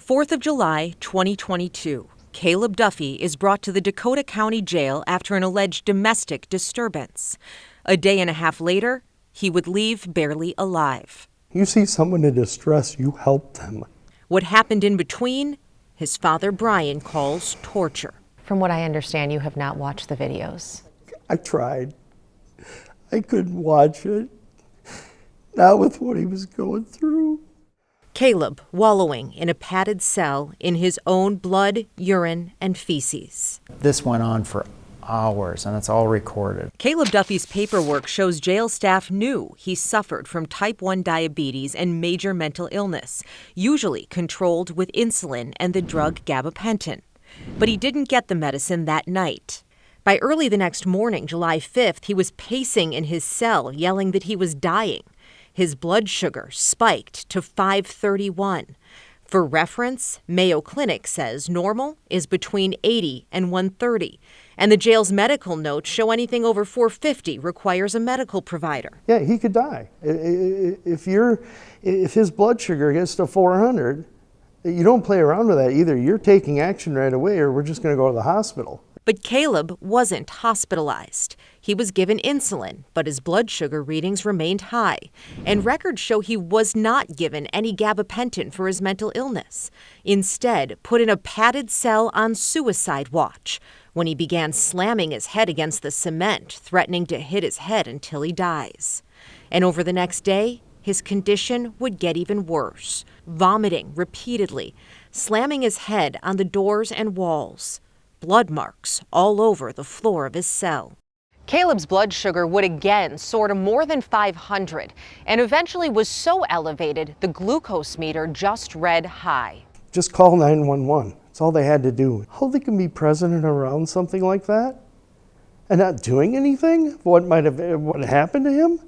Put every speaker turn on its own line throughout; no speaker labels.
4th of July, 2022. Caleb Duffy is brought to the Dakota County Jail after an alleged domestic disturbance. A day and a half later, he would leave barely alive.
You see someone in distress, you help them.
What happened in between, his father Brian calls torture.
From what I understand, you have not watched the videos.
I tried. I couldn't watch it. Not with what he was going through.
Caleb wallowing in a padded cell in his own blood, urine, and feces.
This went on for hours, and it's all recorded.
Caleb Duffy's paperwork shows jail staff knew he suffered from type 1 diabetes and major mental illness, usually controlled with insulin and the drug gabapentin. But he didn't get the medicine that night. By early the next morning, July 5th, he was pacing in his cell, yelling that he was dying. His blood sugar spiked to 531. For reference, Mayo Clinic says normal is between 80 and 130, and the jail's medical notes show anything over 450 requires a medical provider.
Yeah, he could die. If his blood sugar gets to 400, you don't play around with that either. You're taking action right away, or we're just going to go to the hospital.
But Caleb wasn't hospitalized. He was given insulin, but his blood sugar readings remained high. And records show he was not given any gabapentin for his mental illness. Instead, put in a padded cell on suicide watch when he began slamming his head against the cement, threatening to hit his head until he dies. And over the next day, his condition would get even worse, vomiting repeatedly, slamming his head on the doors and walls. Blood marks all over the floor of his cell. Caleb's blood sugar would again soar to more than 500 and eventually was so elevated the glucose meter just read high.
Just call 911. That's all they had to do. How they can be present and around something like that and not doing anything? What happened to him?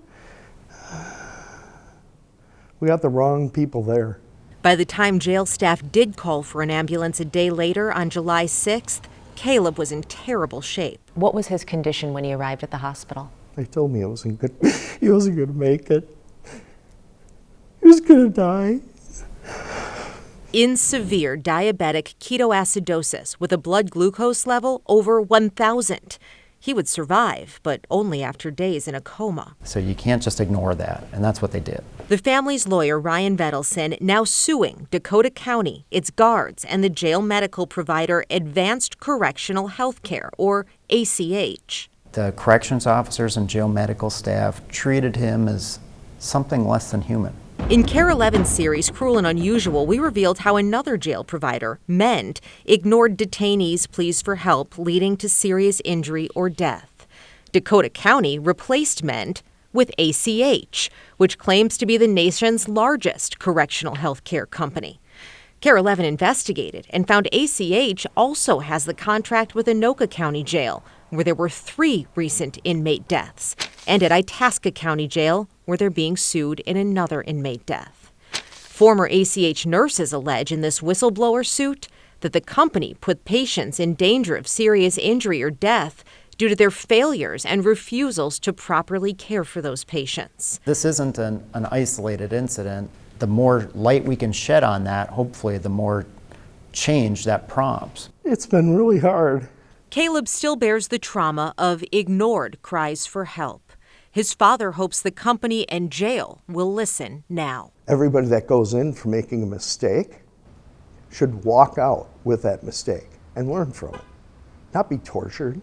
We got the wrong people there.
By the time jail staff did call for an ambulance a day later on July 6th, Caleb was in terrible shape.
What was his condition when he arrived at the hospital?
They told me he wasn't going to make it. He was going to die.
In severe diabetic ketoacidosis with a blood glucose level over 1,000. He would survive, but only after days in a coma.
So you can't just ignore that, and that's what they did.
The family's lawyer, Ryan Vedelson, now suing Dakota County, its guards, and the jail medical provider Advanced Correctional Health Care, or ACH.
The corrections officers and jail medical staff treated him as something less than human.
In KARE 11's series, Cruel and Unusual, we revealed how another jail provider, Mend, ignored detainees' pleas for help, leading to serious injury or death. Dakota County replaced Mend with ACH, which claims to be the nation's largest correctional health care company. KARE 11 investigated and found ACH also has the contract with Anoka County Jail, where there were 3 recent inmate deaths, and at Itasca County Jail, where they're being sued in another inmate death. Former ACH nurses allege in this whistleblower suit that the company put patients in danger of serious injury or death due to their failures and refusals to properly care for those patients.
This isn't an isolated incident. The more light we can shed on that, hopefully, the more change that prompts.
It's been really hard.
Caleb still bears the trauma of ignored cries for help. His father hopes the company and jail will listen now.
Everybody that goes in for making a mistake should walk out with that mistake and learn from it, not be tortured.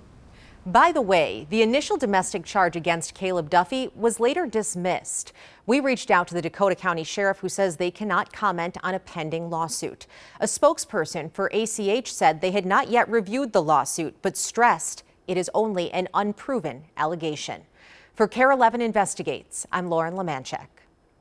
By the way, the initial domestic charge against Caleb Duffy was later dismissed. We reached out to the Dakota County Sheriff, who says they cannot comment on a pending lawsuit. A spokesperson for ACH said they had not yet reviewed the lawsuit, but stressed it is only an unproven allegation. For KARE 11 Investigates, I'm Lauren Lemanchek.